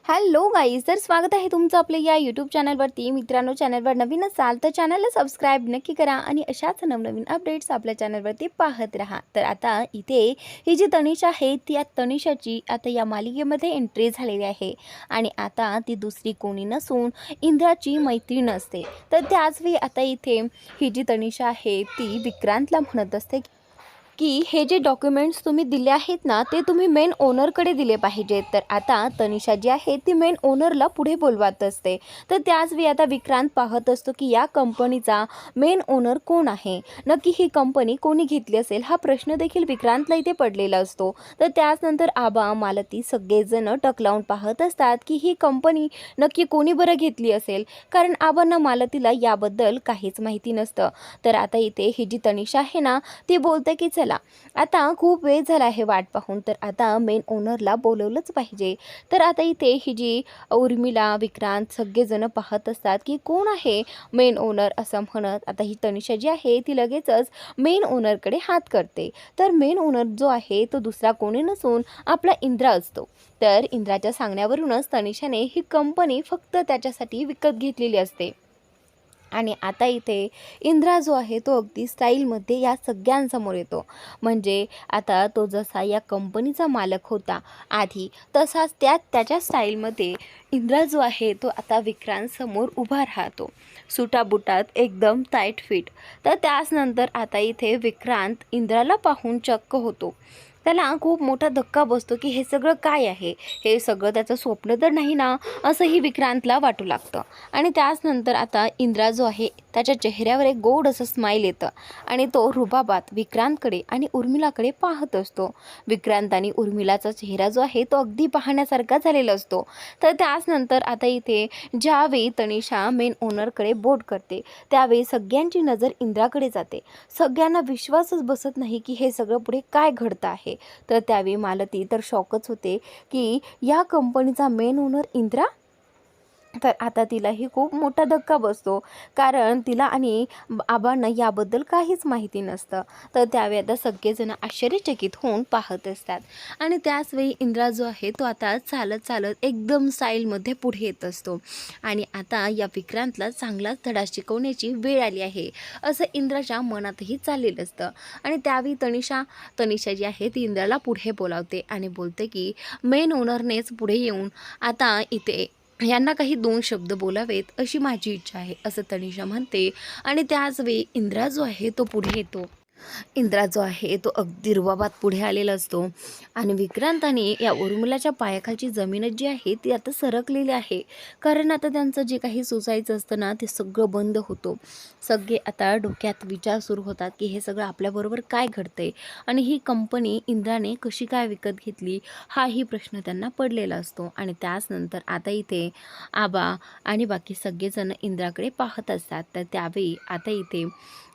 Hello guys, तर स्वागत आहे तुमचं आपल्या या यूट्यूब चॅनलवरती. मित्रांनो, चॅनलवर नवीन असाल तर चॅनलला सबस्क्राईब नक्की करा आणि अशाच नवनवीन अपडेट्स आपल्या चॅनलवरती पाहत राहा. तर आता इथे ही जी तनिषा आहे ती तनिषाची आता या मालिकेमध्ये एंट्री झालेली आहे आणि आता ती दुसरी कोणी नसून इंद्राची मैत्रीण असते. तर त्याचवेळी आता इथे ही जी तनिषा आहे ती विक्रांतला म्हणत असते की हे जे डॉक्युमेंट्स तुम्ही दिले आहेत ना ते तुम्ही मेन ओनरकडे दिले पाहिजेत. तर आता तनिषा जी आहे ती मेन ओनरला पुढे बोलवत असते. तर त्याच वेळी आता विक्रांत पाहत असतो की या कंपनीचा मेन ओनर कोण आहे, नक्की ही कंपनी कोणी घेतली असेल हा प्रश्न देखील विक्रांतला इथे पडलेला असतो. तर त्याचनंतर आबा मालती सगळेजण टकलावून पाहत असतात की ही कंपनी नक्की कोणी बरं घेतली असेल, कारण आबांना मालतीला याबद्दल काहीच माहिती नसतं. तर आता इथे ही जी तनिषा आहे ना ती बोलते की चला आता खूप वेळ झाला आहे वाट पाहून, तर आता मेन ओनरला बोलवलंच पाहिजे. तर आता इथे ही जी उर्मिला विक्रांत सगळेजण पाहत असतात की कोण आहे मेन ओनर असं म्हणत. आता ही तनिषा जी आहे ती लगेचच मेन ओनरकडे हात करते. तर मेन ओनर जो आहे तो दुसरा कोणी नसून आपला इंद्रा असतो. तर इंद्राच्या सांगण्यावरूनच तनिषाने ही कंपनी फक्त त्याच्यासाठी विकत घेतलेली असते. आणि आता इथे इंद्रा जो आहे तो अगदी स्टाईलमध्ये या सगळ्यांसमोर येतो. म्हणजे आता तो जसा या कंपनीचा मालक होता आधी, तसाच त्याच्या स्टाईलमध्ये इंद्रा जो आहे तो आता विक्रांतसमोर उभा राहतो, सुटाबुटात एकदम टाईट फिट. तर त्याचनंतर आता इथे विक्रांत इंद्राला पाहून चक्क होतो. त्याला खूप मोठा धक्का बसतो की हे सगळं काय आहे, हे सगळं त्याचं स्वप्न तर नाही ना, असंही विक्रांतला वाटू लागतं. आणि त्याचनंतर आता इंद्रा जो आहे त्याच्या चेहऱ्यावर एक गोड असं स्माईल येतं आणि तो रुबाबात विक्रांतकडे आणि उर्मिलाकडे पाहत असतो. विक्रांत आणि उर्मिलाचा चेहरा जो आहे तो अगदी पाहण्यासारखा झालेला असतो. तर त्याचनंतर आता इथे ज्यावेळी तनिषा मेन ओनरकडे बोट करते त्यावेळी सगळ्यांची नजर इंद्राकडे जाते. सगळ्यांना विश्वासच बसत नाही की हे सगळं पुढे काय घडतं आहे. तर त्यावेळी मालती तर शॉकच होते की या कंपनीचा मेन ओनर इंद्रा. तर आता तिलाही खूप मोठा धक्का बसतो, कारण तिला आणि आबांना याबद्दल काहीच माहिती नसतं. तर त्यावेळी आता सगळेजण आश्चर्यचकित होऊन पाहत असतात. आणि त्याचवेळी इंद्रा जो आहे तो आता चालत चालत एकदम स्टाईलमध्ये पुढे येत असतो. आणि आता या विक्रांतला चांगलाच धडा शिकवण्याची वेळ आली आहे असं इंद्राच्या मनातही चाललेलं असतं. आणि त्यावेळी तनिषा जी आहे ती इंद्राला पुढे बोलावते आणि बोलते की मेन ओनरनेच पुढे येऊन आता इथे यांना काही 2 शब्द बोलावेत अशी माझी इच्छा आहे असं तनिषा म्हणते. आणि त्याच वेळी इंद्रा जो आहे तो पुढे येतो. इंद्रा जो आहे तो अगदी रुबाबात पुढे आलेला असतो आणि विक्रांताने या उर्मिलाच्या पायाखालची जमीनच जी आहे ती आता सरकलेली आहे, कारण आता त्यांचं जे काही सुचायचं असतं ना ते सगळं बंद होतं. सगळे आता डोक्यात विचार सुरू होतात की हे सगळं आपल्याबरोबर काय घडतंय आणि ही कंपनी इंद्राने कशी काय विकत घेतली, हाही प्रश्न त्यांना पडलेला असतो. आणि त्याचनंतर आता इथे आबा आणि बाकी सगळेजण इंद्राकडे पाहत असतात. तर त्यावेळी आता इथे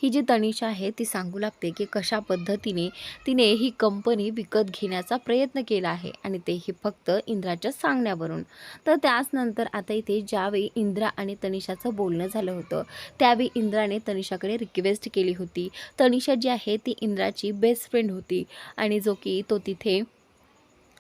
ही जी तनिषा आहे ती सांगू लागते की कशा पद्धतीने तिने ही कंपनी विकत घेण्याचा प्रयत्न केला आहे आणि तेही फक्त इंद्राच्या सांगण्यावरून. तर त्याचनंतर आता इथे ज्यावेळी इंद्रा आणि तनिषाचं बोलणं झालं होतं त्यावेळी इंद्राने तनिषाकडे रिक्वेस्ट केली होती. तनिषा जी आहे ती इंद्राची बेस्ट फ्रेंड होती आणि जो की तो तिथे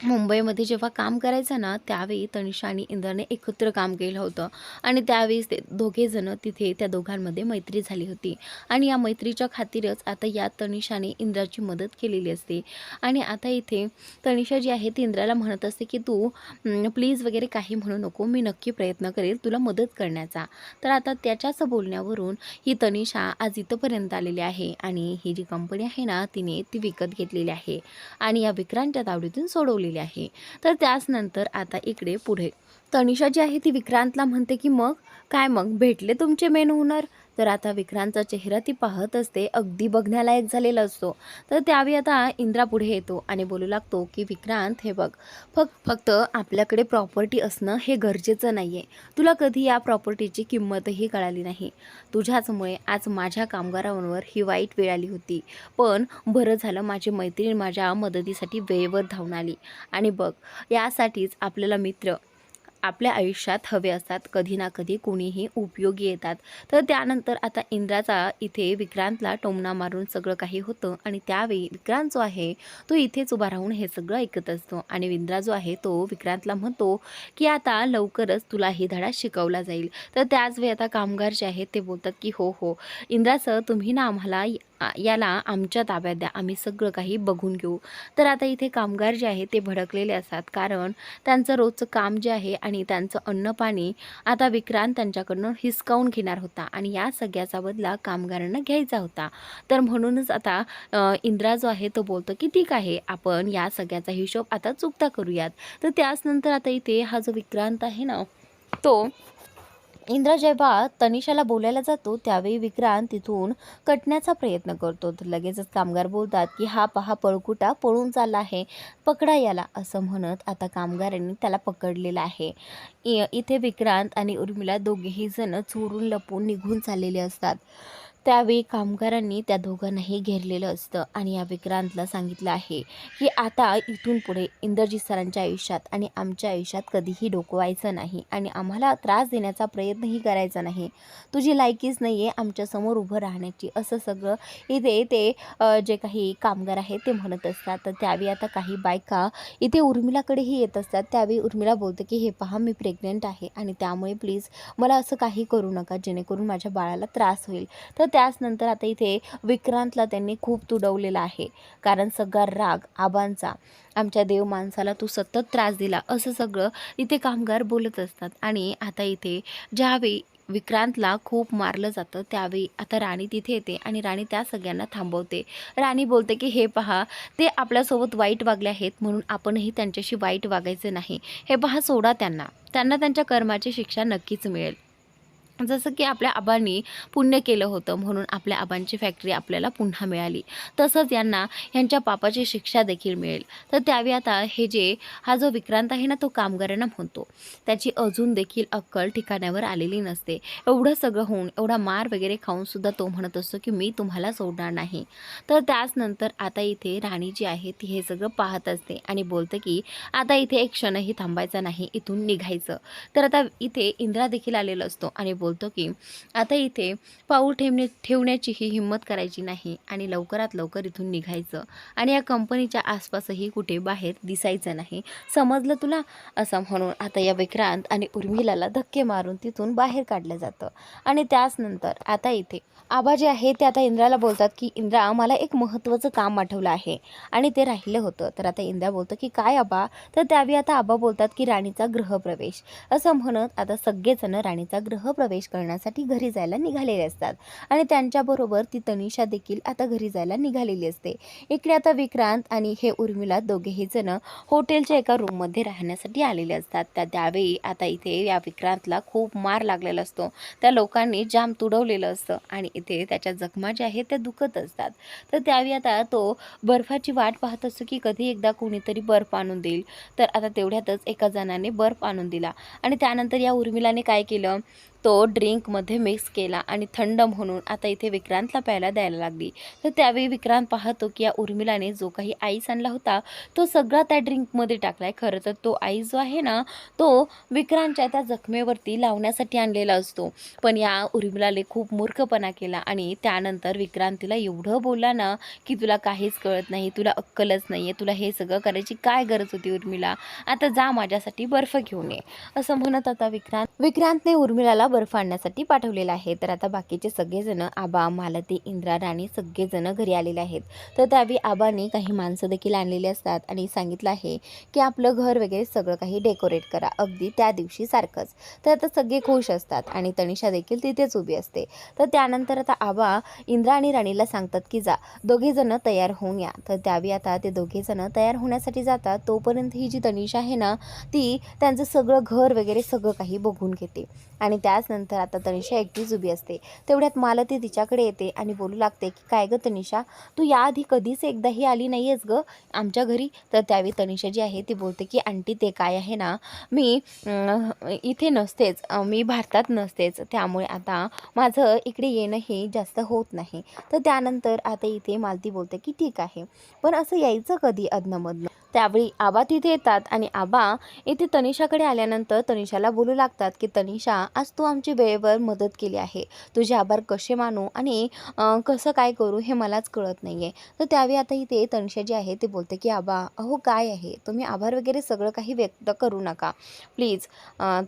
मुंबईमध्ये जेव्हा काम करायचं ना त्यावेळी तनिषा आणि इंद्राने एकत्र काम केलं होतं आणि त्यावेळेस ते दोघेजणं तिथे त्या दोघांमध्ये मैत्री झाली होती. आणि या मैत्रीच्या खातीरच आता या तनिषाने इंद्राची मदत केलेली असते. आणि आता इथे तनिषा जी आहे ती इंद्राला म्हणत असते की तू प्लीज वगैरे काही म्हणू नको, मी नक्की प्रयत्न करेल तुला मदत करण्याचा. तर आता त्याच्याच बोलण्यावरून ही तनिषा आज इथंपर्यंत आलेली आहे आणि ही जी कंपनी आहे ना तिने ती विकत घेतलेली आहे आणि या विक्रांतच्या तावडीतून सोडवली आहे. तर त्याचनंतर आता इकडे पुढे तनिषा जी आहे ती विक्रांतला म्हणते की मग काय, मग भेटले तुमचे मेन ओनर. तर आता विक्रांतचा चेहरा ती पाहत असते, अगदी बघण्यालायक झालेला असतो. तर त्यावेळी आता इंद्रा पुढे येतो आणि बोलू लागतो की विक्रांत हे बघ, फक्त आपल्याकडे प्रॉपर्टी असणं हे गरजेचं नाही आहे. तुला कधी या प्रॉपर्टीची किंमतही कळाली नाही. तुझ्याचमुळे आज माझ्या कामगारांवर ही वाईट वेळ आली होती, पण बरं झालं माझी मैत्रीण माझ्या मदतीसाठी वेळेवर धावून आली. आणि बघ यासाठीच आपल्याला मित्र आपल्या आयुष्यात हवे असतात, कधी ना कधी कोणीही उपयोगी येतात. तर त्यानंतर आता इंद्राचा इथे विक्रांतला टोमणा मारून सगळं काही होतं आणि त्यावेळी विक्रांत जो आहे तो इथेच उभा राहून हे सगळं ऐकत असतो आणि इंद्रा जो आहे तो विक्रांतला म्हणतो की आता लवकरच तुला ही धडा शिकवला जाईल. तर त्याच वेळी आता कामगार जे आहेत ते बोलतात की हो हो इंद्रा सर, तुम्ही ना आम्हाला याला आमच्या ताब्यात द्या, आम्ही सगळं काही बघून घेऊ. तर आता इथे कामगार जे आहे ते भडकलेले असतात, कारण त्यांचं रोजचं काम जे आहे आणि त्यांचं अन्न पाणी आता विक्रांत त्यांच्याकडनं हिसकावून घेणार होता आणि या सगळ्याचा बदला कामगारांना घ्यायचा होता. तर म्हणूनच आता इंद्रा जो आहे तो बोलतो की ठीक आहे, आपण या सगळ्याचा हिशोब आता चुकता करूयात. तर त्याच नंतर आता इथे हा जो विक्रांत आहे ना तो इंद्र जेव्हा तनिषाला बोलायला जातो त्यावेळी विक्रांत तिथून कटण्याचा प्रयत्न करतो. तर लगेचच कामगार बोलतात की हा पहा पळकुटा पळून चालला आहे, पकडा याला, असं म्हणत आता कामगारांनी त्याला पकडलेलं आहे. इथे विक्रांत आणि उर्मिला दोघेही जण चोरून लपून निघून चाललेले असतात. त्यावेळी कामगारांनी त्या दोघांनाही घेरलेलं असतं आणि या विक्रांतला सांगितलं आहे की आता इथून पुढे इंद्रजित सरांच्या आयुष्यात आणि आमच्या आयुष्यात कधीही डोकवायचं नाही आणि आम्हाला त्रास देण्याचा प्रयत्नही करायचा नाही. तुझी लायकीच नाही आहे आमच्यासमोर उभं राहण्याची, असं सगळं इथे ते जे काही कामगार आहेत ते म्हणत असतात. तर त्यावेळी आता काही बायका इथे उर्मिलाकडेही येत असतात. त्यावेळी उर्मिला बोलते की हे पहा, मी प्रेग्नंट आहे आणि त्यामुळे प्लीज मला असं काही करू नका जेणेकरून माझ्या बाळाला त्रास होईल. तर त्याच नंतर आता इथे विक्रांतला त्यांनी खूप तुडवलेला आहे, कारण सगळा राग आबांचा, आमच्या देव माणसाला तू सतत त्रास दिला, असं सगळं इथे कामगार बोलत असतात. आणि आता इथे ज्यावेळी विक्रांतला खूप मारलं जातं त्यावेळी आता राणी तिथे येते आणि राणी त्या सगळ्यांना थांबवते. राणी बोलते की हे पहा, ते आपल्यासोबत वाईट वागले आहेत म्हणून आपणही त्यांच्याशी वाईट वागायचे नाही. हे पहा, सोडा त्यांना, त्यांना त्यांच्या कर्माची शिक्षा नक्कीच मिळेल. जसं की आपल्या आबांनी पुण्य केलं होतं म्हणून आपल्या आबांची फॅक्टरी आपल्याला पुन्हा मिळाली, तसंच यांना यांच्या पापाची शिक्षा देखील मिळेल. तर त्यावेळी आता हे जे हा जो विक्रांत आहे ना तो कामगारांना म्हणतो, त्याची अजून देखील अक्कल ठिकाण्यावर आलेली नसते. एवढं सगळं होऊन, एवढा मार वगैरे खाऊनसुद्धा तो म्हणत असतो की मी तुम्हाला सोडणार नाही. तर त्याच नंतर आता इथे राणी जी आहे ती हे सगळं पाहत असते आणि बोलते की आता इथे एक क्षणही थांबायचा नाही, इथून निघायचं. तर आता इथे इंद्रा देखील आलेला असतो आणि बोलतो की आता इथे पाऊल ठेवण्याचीही हिंमत करायची नाही आणि लवकरात लवकर इथून निघायचं आणि या कंपनीच्या आसपासही कुठे बाहेर दिसायचं नाही, समजलं तुला, असं म्हणून आता या विक्रांत आणि उर्मिलाला धक्के मारून तिथून बाहेर काढलं जातं. आणि त्याच नंतर आता इथे आबा जे आहे ते आता इंद्राला बोलतात की इंद्रा, मला एक महत्त्वाचं काम आठवलं आहे आणि ते राहिलं होतं. तर आता इंद्रा बोलतं की काय आबा? तर त्यावेळी आता आबा बोलतात की राणीचा गृहप्रवेश, असं म्हणत आता सगळेजण राणीचा गृहप्रवेश करण्यासाठी घरी जायला निघालेले असतात आणि त्यांच्याबरोबर ती तनिषा देखील आता घरी जायला निघालेली असते. इकडे आता विक्रांत आणि हे उर्मिला दोघेही जण हॉटेलच्या एका रूममध्ये राहण्यासाठी आलेले असतात. त्यावेळी आता इथे या विक्रांतला खूप मार लागलेला असतो, त्या लोकांनी जाम तुडवलेलं असतं आणि इथे त्याच्या जखमा ज्या आहेत त्या दुखत असतात. तर त्यावेळी आता तो बर्फाची वाट पाहत असतो की कधी एकदा कोणीतरी बर्फ आणून देईल. तर आता तेवढ्यातच एका जणाने बर्फ आणून दिला आणि त्यानंतर या उर्मिलाने काय केलं, तो ड्रिंकमध्ये मिक्स केला आणि थंड म्हणून आता इथे विक्रांतला प्यायला द्यायला लागली. तर त्यावेळी विक्रांत पाहतो की या उर्मिलाने जो काही आईस आणला होता तो सगळा त्या ड्रिंकमध्ये टाकलाय. खरं तर तो आईस जो आहे ना तो विक्रांतच्या त्या जखमेवरती लावण्यासाठी आणलेला असतो, पण या उर्मिलाने खूप मूर्खपणा केला आणि त्यानंतर विक्रांत तिला एवढं बोलला ना की तुला काहीच कळत नाही, तुला अक्कलच नाही आहे, तुला हे सगळं करायची काय गरज होती उर्मिला, आता जा माझ्यासाठी बर्फ घेऊन ये, असं म्हणत आता विक्रांतने उर्मिलाला बर्फ आणण्यासाठी पाठवलेला आहे. तर आता बाकीचे सगळेजण आबा, मालती, इंद्रा, राणी सगळेजण घरी आलेले आहेत. तर त्यावेळी आबांनी काही माणसं देखील आणलेली असतात आणि सांगितलं आहे की आपलं घर वगैरे सगळं काही डेकोरेट करा, अगदी त्या दिवशी सारखंच. तर आता सगळे खुश असतात आणि तनिषा देखील तिथेच उभी असते. तर त्यानंतर आता आबा इंद्रा आणि राणीला सांगतात की जा दोघेजण तयार होऊन या. तर त्यावेळी आता ते दोघेजण तयार होण्यासाठी जातात. तोपर्यंत ही जी तनिषा आहे ना ती त्यांचं सगळं घर वगैरे सगळं काही बघून घेते आणि त्याचनंतर आता तनिषा एकटीच उभी असते. तेवढ्यात मालती तिच्याकडे येते आणि बोलू लागते की काय गं तनिषा, तू याआधी कधीच एकदाही आली नाही आहेस गं आमच्या घरी. तर त्यावेळी तनिषा जी आहे ती बोलते की आंटी ते काय आहे ना, मी इथे नसतेच, मी भारतात नसतेच, त्यामुळे आता माझं इकडे येणंही जास्त होत नाही. तर त्यानंतर आता इथे मालती बोलते की ठीक आहे, पण असं यायचं कधी अधनंमधनं, त्यावेळी आबा तिथे येतात आणि आबा इथे तनिषाकडे आल्यानंतर तनिषाला बोलू लागतात की तनिषा, आज तू आमची वेळेवर मदत केली आहे. तुझे आभार कसे मानू आणि कसं काय करू हे मलाच कळत नाही आहे. तर त्यावेळी आता इथे तनिषा जी आहे ते बोलते की आबा, अहो काय आहे, तुम्ही आभार वगैरे सगळं काही व्यक्त करू नका प्लीज.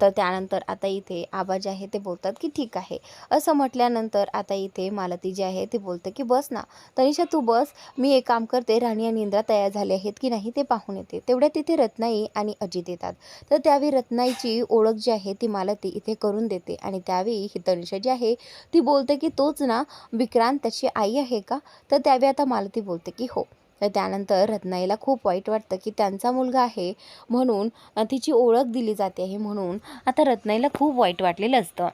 तर त्यानंतर आता इथे आबा जे आहे ते बोलतात की ठीक आहे. असं म्हटल्यानंतर आता इथे मालती जी आहे ती बोलते की बस ना तनिषा, तू बस, मी एक काम करते, राणी आणि इंद्रा तयार झाले आहेत की नाही ते पाहून येते. तेवढ्या तिथे रत्नाई आणि अजित येतात. तर त्यावेळी रत्नाईची ओळख जी आहे ती मालती इथे करून देते आणि त्यावेळी ही तनिषा जी आहे ती बोलते की तोच ना विक्रांत, त्याची आई आहे का? तर त्यावेळी आता मालती बोलते की हो. तर त्यानंतर रत्नाईला खूप वाईट वाटतं की त्यांचा मुलगा आहे म्हणून तिची ओळख दिली जाते आहे, म्हणून आता रत्नाईला खूप वाईट वाटलेलं असतं.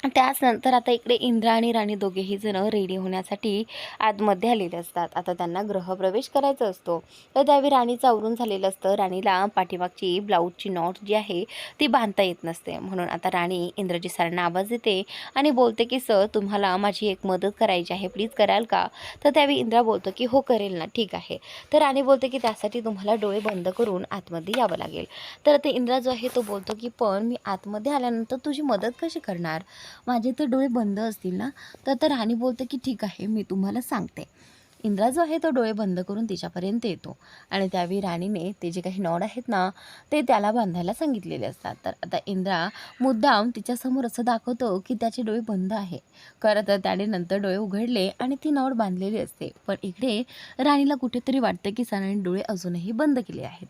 त्याचनंतर आता इकडे इंद्रा आणि राणी दोघेही जण रेडी होण्यासाठी आतमध्ये आलेले असतात. आता त्यांना गृहप्रवेश करायचा असतो. तर त्यावेळी राणीचं आवरून झालेलं असतं. राणीला पाठीमागची ब्लाऊजची नॉट जी आहे ती बांधता येत नसते, म्हणून आता राणी इंद्रजी सरांना आवाज देते आणि बोलते की सर, तुम्हाला माझी एक मदत करायची आहे, प्लीज कराल का? तर त्यावेळी इंद्रा बोलतो की हो करेल ना, ठीक आहे. तर राणी बोलते की त्यासाठी तुम्हाला डोळे बंद करून आतमध्ये यावं लागेल. तर ते इंद्रा जो आहे तो बोलतो की पण मी आतमध्ये आल्यानंतर तुझी मदत कशी करणार, माझे तर डोळे बंद असतील ना? तर राणी बोलते की ठीक आहे, मी तुम्हाला सांगते. इंद्रा जो आहे तो डोळे बंद करून तिच्यापर्यंत येतो आणि त्यावेळी राणीने ते जे काही नॉड आहेत ना ते त्याला बांधायला सांगितलेले असतात. तर आता इंद्रा मुद्दाम तिच्यासमोर असं दाखवतो की त्याचे डोळे बंद आहे. खरं तर त्याने नंतर डोळे उघडले आणि ती नॉड बांधलेली असते, पण इकडे राणीला कुठेतरी वाटतं की सरांनी डोळे अजूनही बंद केले आहेत.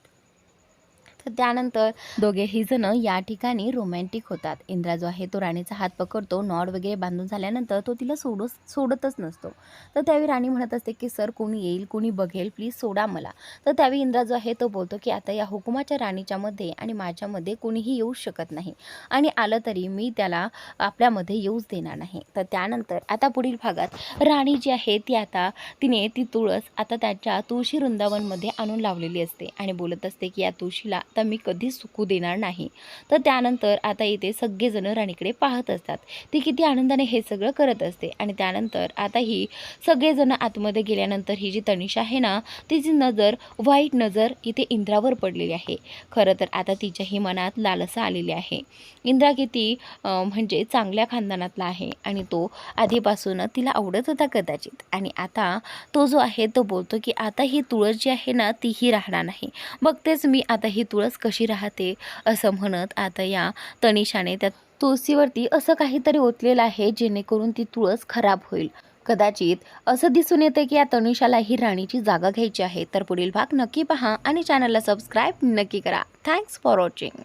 तर त्यानंतर दोघेही जण या ठिकाणी रोमॅन्टिक होतात. इंद्रा जो आहे तो राणीचा हात पकडतो. नॉड वगैरे बांधून झाल्यानंतर तो तिला सोडतच नसतो. तर त्यावेळी राणी म्हणत असते की सर, कोणी येईल, कोणी बघेल, प्लीज सोडा मला. तर त्यावेळी इंद्रा जो आहे तो बोलतो की आता या हुकुमाच्या राणीच्यामध्ये आणि माझ्यामध्ये कोणीही येऊ शकत नाही आणि आलं तरी मी त्याला आपल्यामध्ये येऊच देणार नाही. तर त्यानंतर आता पुढील भागात राणी जी आहे ती आता तिने ती तुळस आता त्याच्या तुळशी वृंदावनमध्ये आणून लावलेली असते आणि बोलत असते की या तुळशीला आता मी कधीच सुकू देणार नाही. तर त्यानंतर आता इथे सगळेजण राणीकडे पाहत असतात. ती किती आनंदाने हे सगळं करत असते आणि त्यानंतर आता ही सगळेजण आतमध्ये गेल्यानंतर ही जी तनिषा आहे ना तिची नजर, वाईट नजर इथे इंद्रावर पडलेली आहे. खरं तर आता तिच्याही मनात लालसा आलेली आहे. इंद्रा किती म्हणजे चांगल्या खानदानातला आहे आणि तो आधीपासून तिला आवडत होता कदाचित, आणि आता तो जो आहे तो बोलतो की आता ही तुळस जी आहे ना तीही राहणार नाही. बघतेच मी आता ही तुळस कशी राहते, असं म्हणत आता या तनिषाने त्या तुळशीवरती असं काहीतरी ओतलेलं आहे जेणेकरून ती तुळस खराब होईल. कदाचित असं दिसून येते की या तनिषाला ही राणीची जागा घ्यायची आहे. तर पुढील भाग नक्की पहा आणि चॅनलला सबस्क्राईब नक्की करा. Thanks for watching.